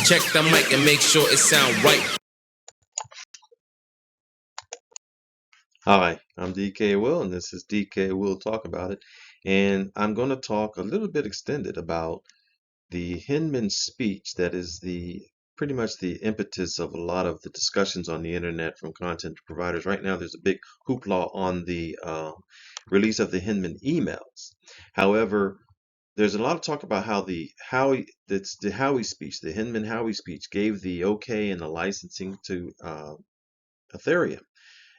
Check the mic and make sure it sound right. Hi, I'm DK Will, and this is DK Will Talk About It. And I'm going to talk a little bit extended about the Hinman speech that is pretty much the impetus of a lot of the discussions on the internet from content providers. Right now, there's a big hoopla on the release of the Hinman emails. However, there's a lot of talk about how the Howie speech, the Hinman Howie speech, gave the okay and the licensing to Ethereum.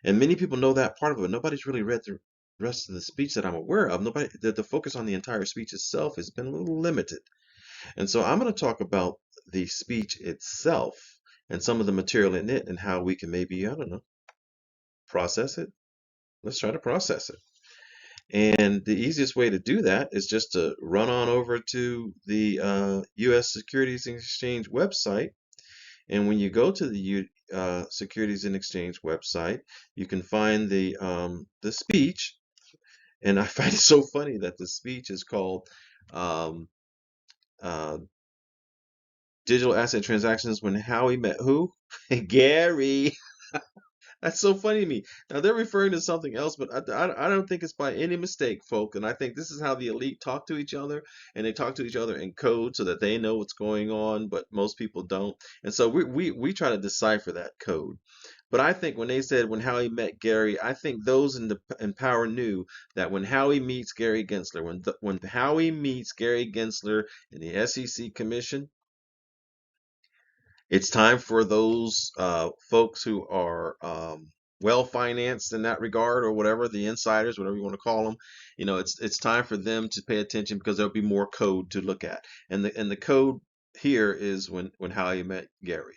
And many people know that part of it. Nobody's really read the rest of the speech that I'm aware of. The focus on the entire speech itself has been a little limited. And so I'm going to talk about the speech itself and some of the material in it and how we can maybe, I don't know, process it. Let's try to process it. And the easiest way to do that is just to run on over to the U.S. Securities and Exchange website. And when you go to the Securities and Exchange website, you can find the speech. And I find it so funny that the speech is called um, uh, Digital Asset Transactions When Howie Met Who? Gary. That's so funny to me. Now they're referring to something else, but I don't think it's by any mistake, folk. And I think this is how the elite talk to each other, and they talk to each other in code so that they know what's going on, but most people don't. And so we try to decipher that code. But I think when they said when Howie met Gary, I think those in power knew that when Howie meets Gary Gensler, when Howie meets Gary Gensler in the SEC Commission, it's time for those folks who are well financed in that regard, or whatever, the insiders, whatever you want to call them. It's time for them to pay attention because there'll be more code to look at. And the code here is when Howie met Gary.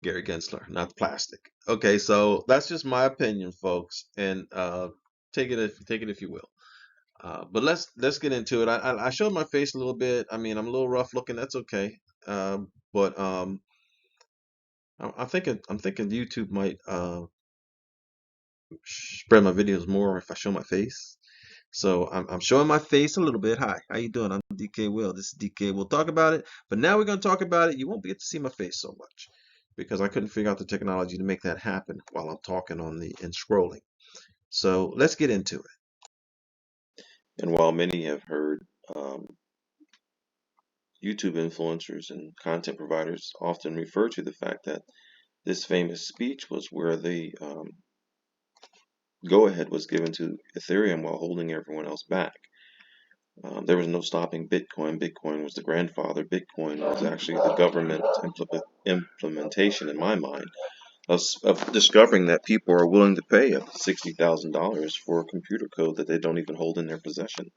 Gary Gensler, not the plastic. Okay, so that's just my opinion, folks, and take it if you will. But let's get into it. I showed my face a little bit. I mean, I'm a little rough looking. That's okay. But I'm thinking YouTube might spread my videos more if I show my face. So I'm showing my face a little bit. Hi, how you doing? I'm DK Will. This is DK. We'll talk about it. But now we're gonna talk about it. You won't be able to see my face so much because I couldn't figure out the technology to make that happen while I'm talking and scrolling. So let's get into it. And while many have heard YouTube influencers and content providers often refer to the fact that this famous speech was where the go-ahead was given to Ethereum while holding everyone else back. There was no stopping Bitcoin. Bitcoin was the grandfather. Bitcoin was actually the government implementation, in my mind, of discovering that people are willing to pay up to $60,000 for a computer code that they don't even hold in their possession.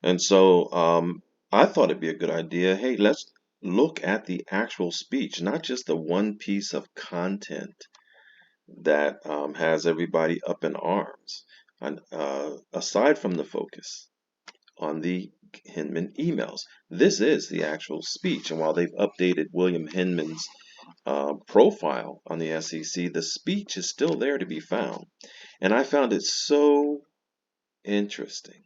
And so I thought it'd be a good idea. Hey, let's look at the actual speech, not just the one piece of content that has everybody up in arms, and aside from the focus on the Hinman emails. This is the actual speech, and while they've updated William Hinman's profile on the SEC, the speech is still there to be found. And I found it so interesting.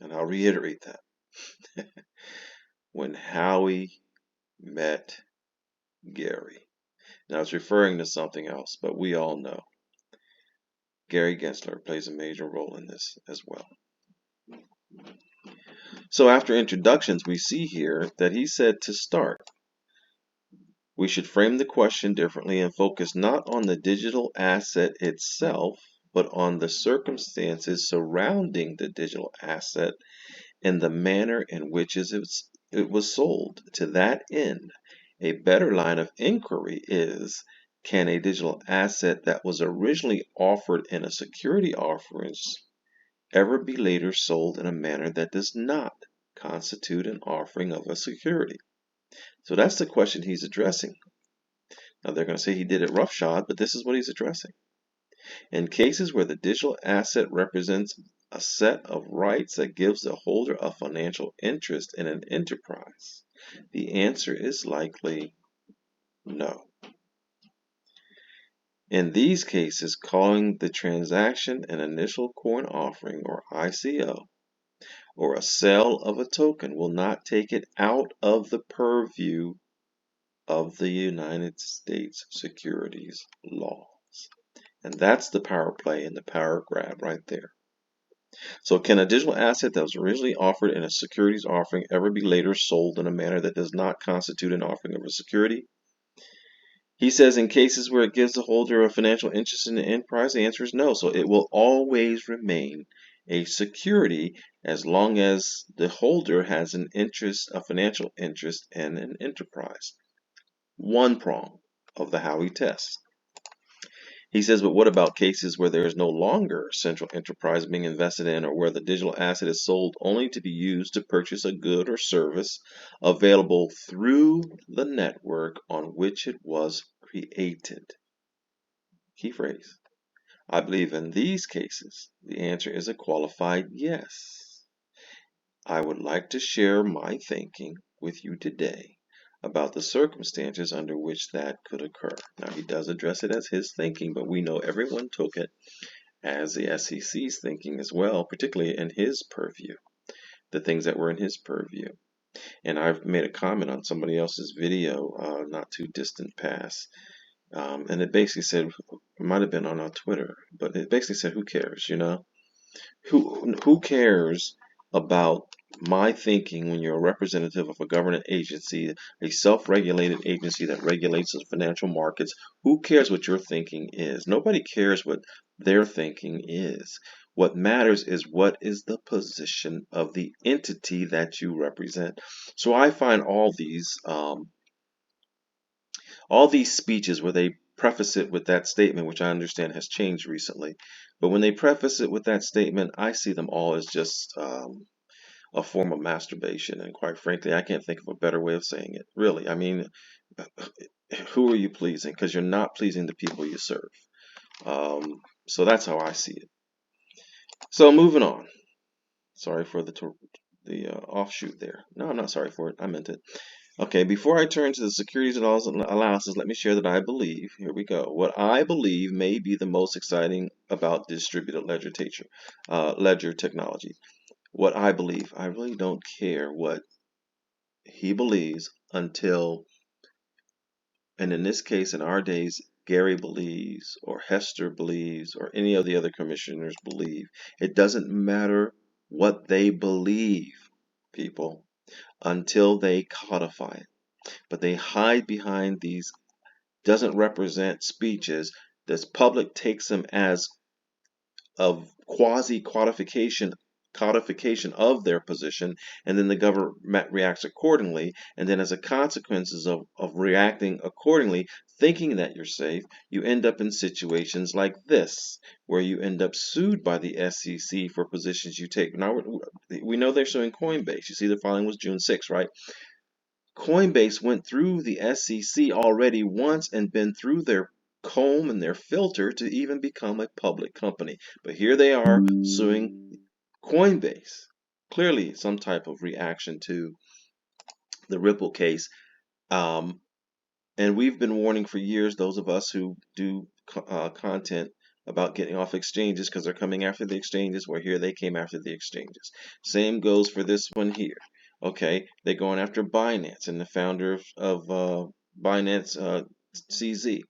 And I'll reiterate that. When Howie met Gary. Now, it's referring to something else, but we all know Gary Gensler plays a major role in this as well. So after introductions, we see here that he said to start, we should frame the question differently and focus not on the digital asset itself, but on the circumstances surrounding the digital asset and the manner in which it was sold. To that end, a better line of inquiry is, can a digital asset that was originally offered in a security offering ever be later sold in a manner that does not constitute an offering of a security? So that's the question he's addressing. Now they're going to say he did it roughshod, but this is what he's addressing. In cases where the digital asset represents a set of rights that gives the holder a financial interest in an enterprise, the answer is likely no. In these cases, calling the transaction an initial coin offering, or ICO, or a sale of a token will not take it out of the purview of the United States securities laws. And that's the power play and the power grab right there. So can a digital asset that was originally offered in a securities offering ever be later sold in a manner that does not constitute an offering of a security? He says in cases where it gives the holder a financial interest in the enterprise, the answer is no. So it will always remain a security as long as the holder has an interest, a financial interest in an enterprise. One prong of the Howey test. He says, but what about cases where there is no longer central enterprise being invested in, or where the digital asset is sold only to be used to purchase a good or service available through the network on which it was created? Key phrase. I believe in these cases, the answer is a qualified yes. I would like to share my thinking with you today about the circumstances under which that could occur. Now, he does address it as his thinking, but we know everyone took it as the SEC's thinking as well, particularly in his purview, the things that were in his purview. And I've made a comment on somebody else's video not too distant past, and it basically said, it might have been on our Twitter, but it basically said, who cares, you know? Who cares about my thinking when you're a representative of a government agency, a self-regulated agency that regulates the financial markets? Who cares what your thinking is? Nobody cares what their thinking is. What matters is what is the position of the entity that you represent. So I find all these speeches where they preface it with that statement, which I understand has changed recently, but when they preface it with that statement, I see them all as just a form of masturbation. And quite frankly, I can't think of a better way of saying it. Really, I mean, who are you pleasing? Because you're not pleasing the people you serve. So that's how I see it. So moving on. Sorry for the offshoot there. No, I'm not sorry for it. I meant it. Okay, before I turn to the securities and allowances, let me share that I believe, here we go, what I believe may be the most exciting about distributed ledger technology. What I believe, I really don't care what he believes until, and in this case, in our days, Gary believes, or Hester believes, or any of the other commissioners believe. It doesn't matter what they believe, people, until they codify it. But they hide behind these doesn't represent speeches. This public takes them as of quasi codification of their position, and then the government reacts accordingly, and then as a consequences of reacting accordingly, thinking that you're safe, you end up in situations like this, where you end up sued by the SEC for positions you take. Now we know they're suing Coinbase. You see the filing was June 6th, right? Coinbase went through the SEC already once and been through their comb and their filter to even become a public company. But here they are suing Coinbase. Clearly some type of reaction to the Ripple case. And we've been warning for years, those of us who do content about getting off exchanges, because they're coming after the exchanges, where here they came after the exchanges. Same goes for this one here. Okay, they're going after Binance and the founder of Binance, CZ.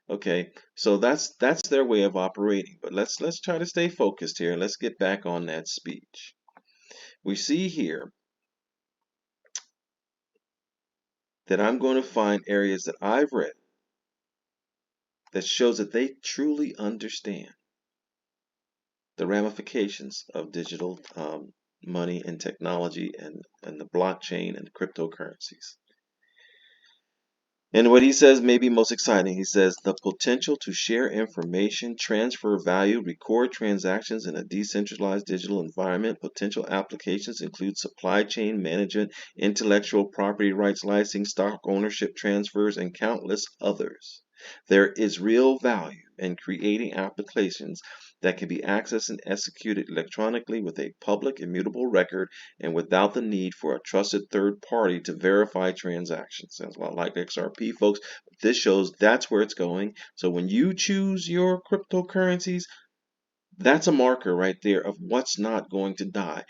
Okay, so that's their way of operating. But let's try to stay focused here. Let's get back on that speech. We see here that I'm going to find areas that I've read that shows that they truly understand the ramifications of digital money and technology and the blockchain and cryptocurrencies. And what he says may be most exciting. He says the potential to share information, transfer value, record transactions in a decentralized digital environment. Potential applications include supply chain management, intellectual property rights licensing, stock ownership transfers, and countless others. There is real value in creating applications that can be accessed and executed electronically with a public immutable record and without the need for a trusted third party to verify transactions. Sounds a lot like XRP, folks. This shows that's where it's going. So when you choose your cryptocurrencies, that's a marker right there of what's not going to die.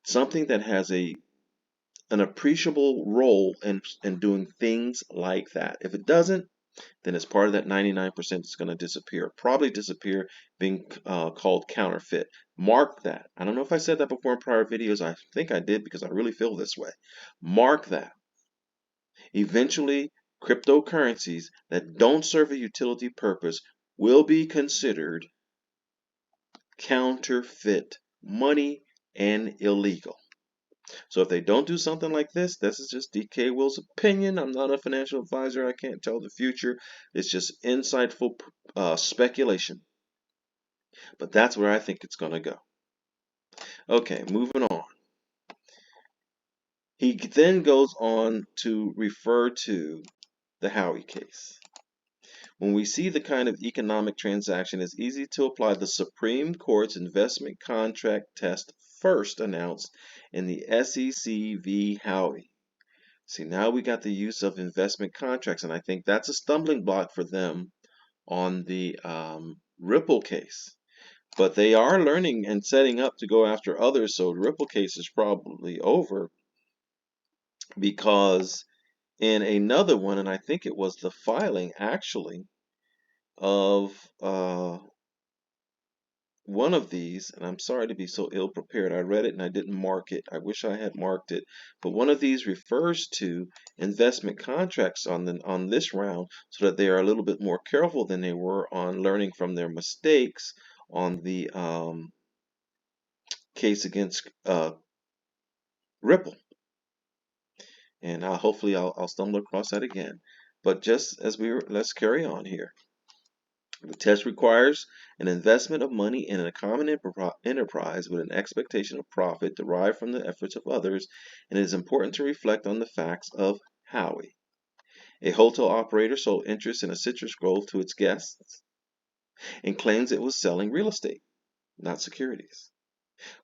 something that has an appreciable role in doing things like that. If it doesn't, then it's part of that 99% that's going to disappear. Probably disappear, being called counterfeit. Mark that. I don't know if I said that before in prior videos. I think I did because I really feel this way. Mark that. Eventually, cryptocurrencies that don't serve a utility purpose will be considered counterfeit money and illegal. So if they don't do something like this is just DK Will's opinion. I'm not a financial advisor. I can't tell the future. It's just insightful speculation. But that's where I think it's going to go. Okay, moving on. He then goes on to refer to the Howey case. When we see the kind of economic transaction, it's easy to apply the Supreme Court's investment contract test first announced in the SEC v. Howey. See, now we got the use of investment contracts, and I think that's a stumbling block for them on the Ripple case. But they are learning and setting up to go after others, so the Ripple case is probably over, because in another one, and I think it was the filing actually of one of these, and I'm sorry to be so ill prepared. I read it and I didn't mark it. I wish I had marked it. But one of these refers to investment contracts on this round, so that they are a little bit more careful than they were on learning from their mistakes on the case against Ripple. And hopefully I'll stumble across that again. But just as let's carry on here. The test requires an investment of money in a common enterprise with an expectation of profit derived from the efforts of others, and it is important to reflect on the facts of Howey. A hotel operator sold interest in a citrus grove to its guests and claims it was selling real estate, not securities.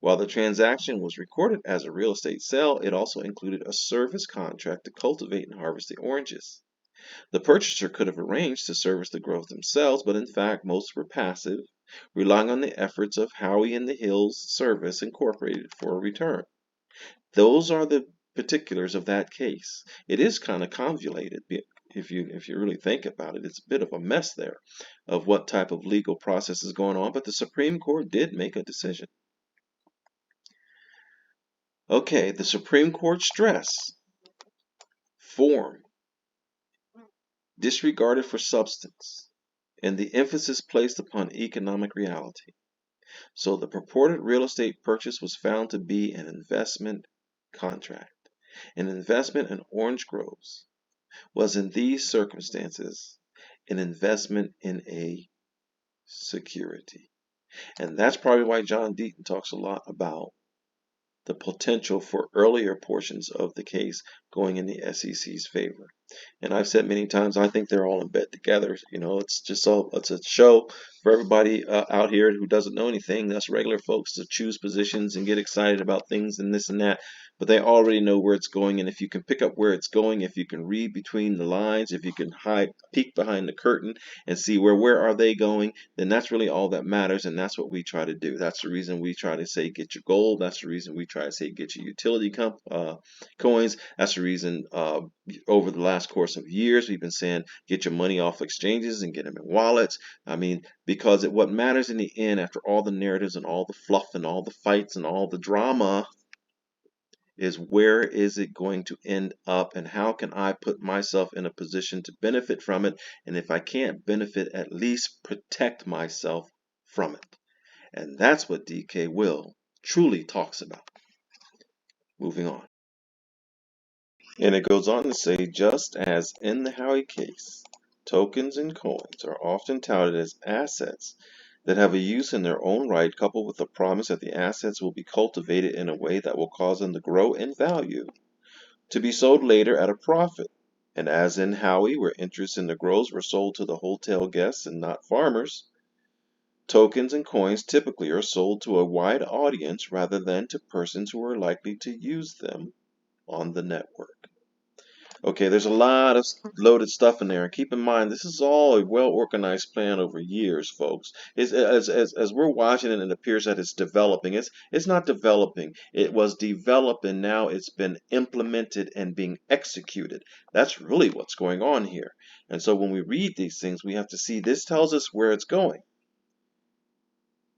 While the transaction was recorded as a real estate sale, it also included a service contract to cultivate and harvest the oranges. The purchaser could have arranged to service the grove themselves, but in fact most were passive, relying on the efforts of Howey and the Hills Service Incorporated for a return. Those are the particulars of that case. It is kind of convoluted if you really think about it. It's a bit of a mess there of what type of legal process is going on, but the Supreme Court did make a decision. Okay, the Supreme Court stress form disregarded for substance, and the emphasis placed upon economic reality. So the purported real estate purchase was found to be an investment contract. An investment in orange groves was in these circumstances an investment in a security. And that's probably why John Deaton talks a lot about the potential for earlier portions of the case going in the SEC's favor. And I've said many times, I think they're all in bed together. You know, it's a show for everybody out here who doesn't know anything, us regular folks, to choose positions and get excited about things and this and that. But they already know where it's going, and if you can pick up where it's going, if you can read between the lines, if you can peek behind the curtain and see where are they going, then that's really all that matters, and that's what we try to do. That's the reason we try to say get your gold. That's the reason we try to say get your utility coins. That's the reason over the last course of years we've been saying get your money off exchanges and get them in wallets. I mean, because what matters in the end, after all the narratives and all the fluff and all the fights and all the drama, is where is it going to end up, and how can I put myself in a position to benefit from it, and if I can't benefit, at least protect myself from it. And that's what DK Will truly talks about. Moving on. And it goes on to say, just as in the Howey case, tokens and coins are often touted as assets that have a use in their own right, coupled with the promise that the assets will be cultivated in a way that will cause them to grow in value, to be sold later at a profit. And as in Howey, where interests in the groves were sold to the hotel guests and not farmers, tokens and coins typically are sold to a wide audience rather than to persons who are likely to use them on the network. Okay, there's a lot of loaded stuff in there. Keep in mind, this is all a well-organized plan over years, folks. As we're watching it, it appears that it's developing. It's not developing. It was developed and now it's been implemented and being executed. That's really what's going on here. And so when we read these things, we have to see this tells us where it's going.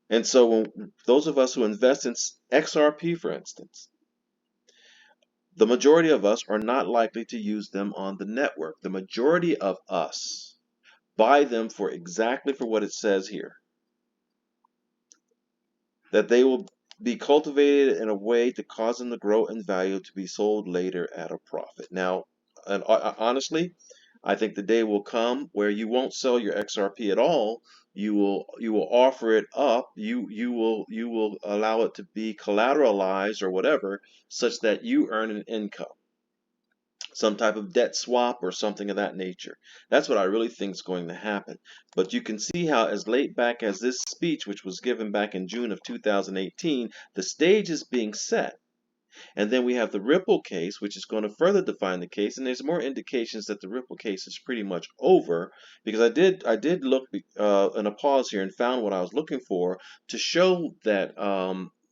And so when those of us who invest in XRP, for instance, the majority of us are not likely to use them on the network. The majority of us buy them for exactly for what it says here, that they will be cultivated in a way to cause them to grow in value to be sold later at a profit. Now, and honestly, I think the day will come where you won't sell your XRP at all. You will offer it up. You will allow it to be collateralized or whatever, such that you earn an income, some type of debt swap or something of that nature. That's what I really think is going to happen. But you can see how as late back as this speech, which was given back in June of 2018, the stage is being set. And then we have the Ripple case, which is going to further define the case. And there's more indications that the Ripple case is pretty much over, because I did look in a pause here and found what I was looking for to show that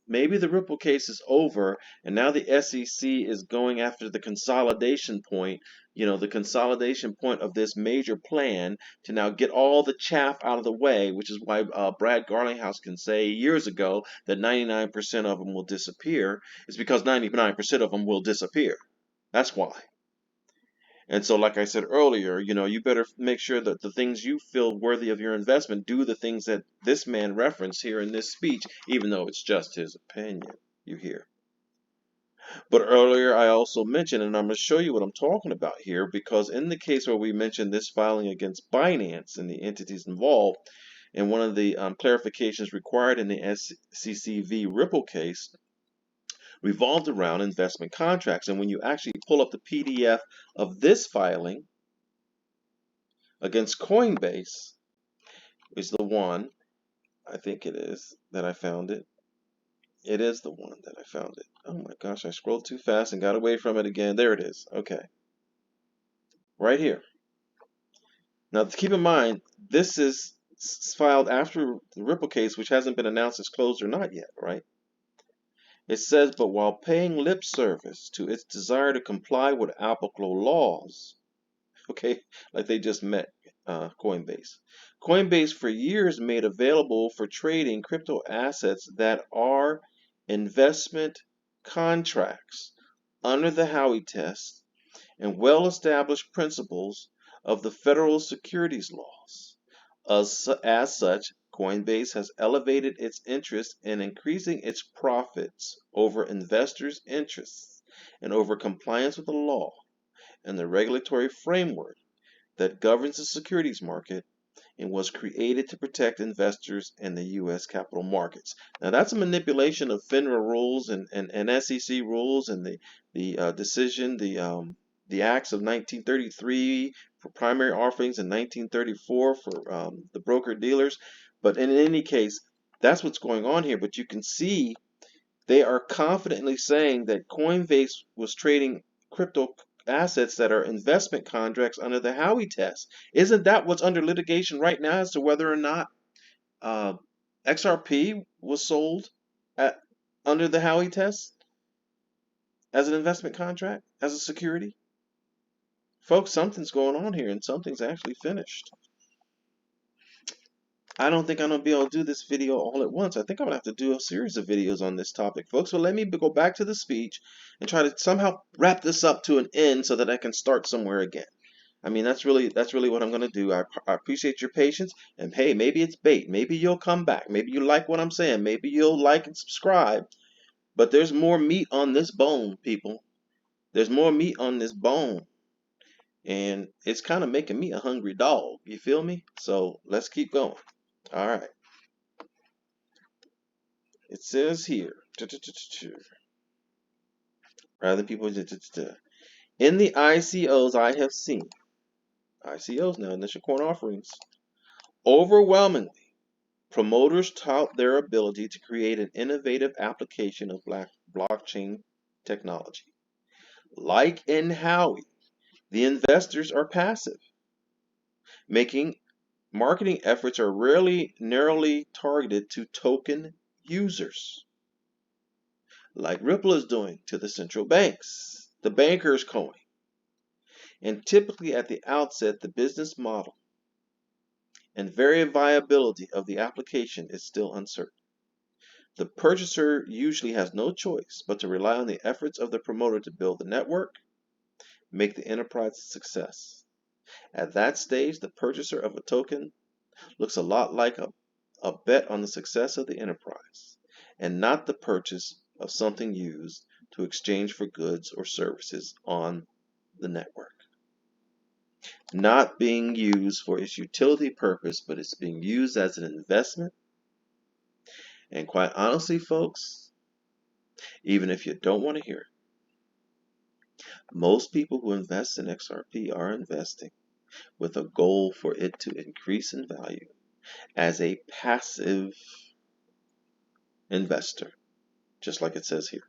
maybe the Ripple case is over, and now the SEC is going after the consolidation point, the consolidation point of this major plan to now get all the chaff out of the way, which is why Brad Garlinghouse can say years ago that 99% of them will disappear. It's because 99% of them will disappear. That's why. And so, like I said earlier, you better make sure that the things you feel worthy of your investment do the things that this man referenced here in this speech, even though it's just his opinion, you hear. But earlier I also mentioned, and I'm going to show you what I'm talking about here, because in the case where we mentioned this filing against Binance and the entities involved, and one of the clarifications required in the SEC v. Ripple case revolved around investment contracts. And when you actually pull up the PDF of this filing against Coinbase, is the one, I think it is, that I found it. It is the one that I found it. Oh my gosh, I scrolled too fast and got away from it again. There it is. Okay. Right here. Now, keep in mind, this is filed after the Ripple case, which hasn't been announced as closed or not yet, right? It says, but while paying lip service to its desire to comply with applicable laws, okay, like they just met Coinbase. Coinbase for years made available for trading crypto assets that are investment contracts under the Howey test and well-established principles of the federal securities laws. As such, Coinbase has elevated its interest in increasing its profits over investors' interests and over compliance with the law and the regulatory framework that governs the securities market and was created to protect investors in the U.S. capital markets. Now, that's a manipulation of FINRA rules and SEC rules and the decision, the acts of 1933 for primary offerings and 1934 for the broker-dealers. But in any case, that's what's going on here. But you can see they are confidently saying that Coinbase was trading crypto assets that are investment contracts under the Howey test. Isn't that what's under litigation right now as to whether or not XRP was sold under the Howey test as an investment contract, as a security? Folks, something's going on here and something's actually finished. I don't think I'm going to be able to do this video all at once. I think I'm going to have to do a series of videos on this topic, folks. So let me go back to the speech and try to somehow wrap this up to an end so that I can start somewhere again. I mean, that's really what I'm going to do. I appreciate your patience. And hey, maybe it's bait. Maybe you'll come back. Maybe you like what I'm saying. Maybe you'll like and subscribe. But there's more meat on this bone, people. There's more meat on this bone. And it's kind of making me a hungry dog. You feel me? So let's keep going. All right. It says here, rather than people, in the ICOs I have seen, ICOs now, initial coin offerings, overwhelmingly, promoters tout their ability to create an innovative application of blockchain technology. Like in Howey, The investors are passive. Marketing efforts are rarely narrowly targeted to token users, like Ripple is doing to the central banks, the bankers' coin. And typically at the outset, the business model and very viability of the application is still uncertain. The purchaser usually has no choice but to rely on the efforts of the promoter to build the network, make the enterprise a success. At that stage, the purchaser of a token looks a lot like a bet on the success of the enterprise, and not the purchase of something used to exchange for goods or services on the network. Not being used for its utility purpose, but it's being used as an investment. And quite honestly, folks, even if you don't want to hear it, most people who invest in XRP are investing with a goal for it to increase in value as a passive investor, just like it says here.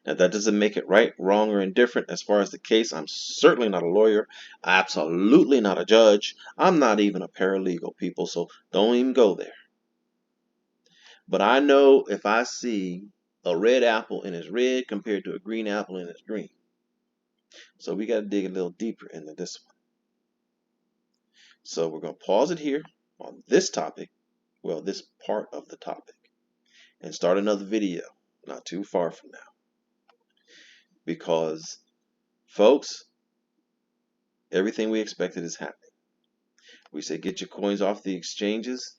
Now, that doesn't make it right, wrong, or indifferent as far as the case. I'm certainly not a lawyer, absolutely not a judge. I'm not even a paralegal, people, so don't even go there. But I know if I see a red apple and it's red compared to a green apple and it's green. So we got to dig a little deeper into this one. So we're going to pause it here on this topic, well, this part of the topic, and start another video not too far from now. Because, folks, everything we expected is happening. We say get your coins off the exchanges,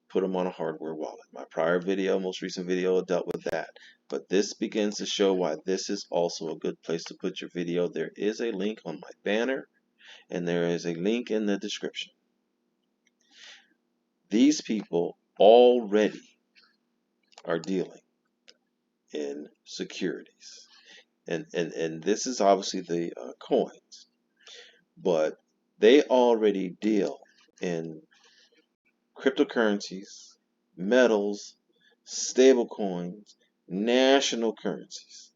put them on a hardware wallet. My prior video, most recent video, dealt with that. But this begins to show why this is also a good place to put your video. There is a link on my banner, and there is a link in the description. These people already are dealing in securities. And this is obviously the coins. But they already deal in cryptocurrencies, metals, stable coins, national currencies.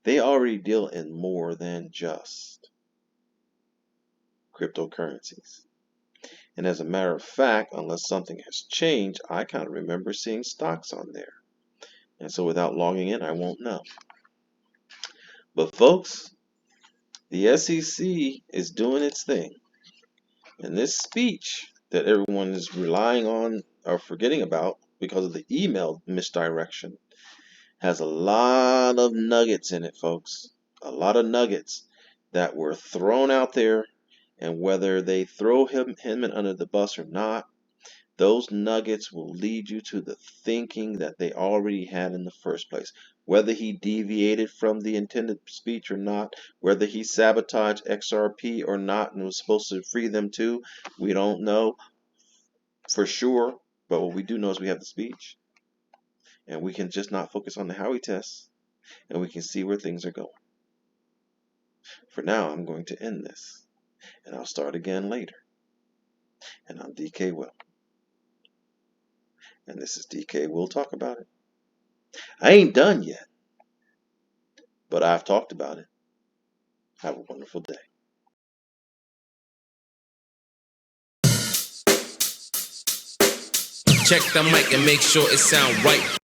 They already deal in more than just cryptocurrencies. And as a matter of fact, unless something has changed, I kind of remember seeing stocks on there. And so without logging in, I won't know. But folks, the SEC is doing its thing. And this speech that everyone is relying on or forgetting about because of the email misdirection has a lot of nuggets in it, folks. A lot of nuggets that were thrown out there, and whether they throw Hinman under the bus or not, those nuggets will lead you to the thinking that they already had in the first place. Whether he deviated from the intended speech or not, whether he sabotaged XRP or not and was supposed to free them too, we don't know for sure. But what we do know is we have the speech. And we can just not focus on the Howey tests, and we can see where things are going. For now, I'm going to end this, and I'll start again later. And I'm DK Will. And this is DK Will Talk About It. I ain't done yet, but I've talked about it. Have a wonderful day. Check the mic and make sure it sound right.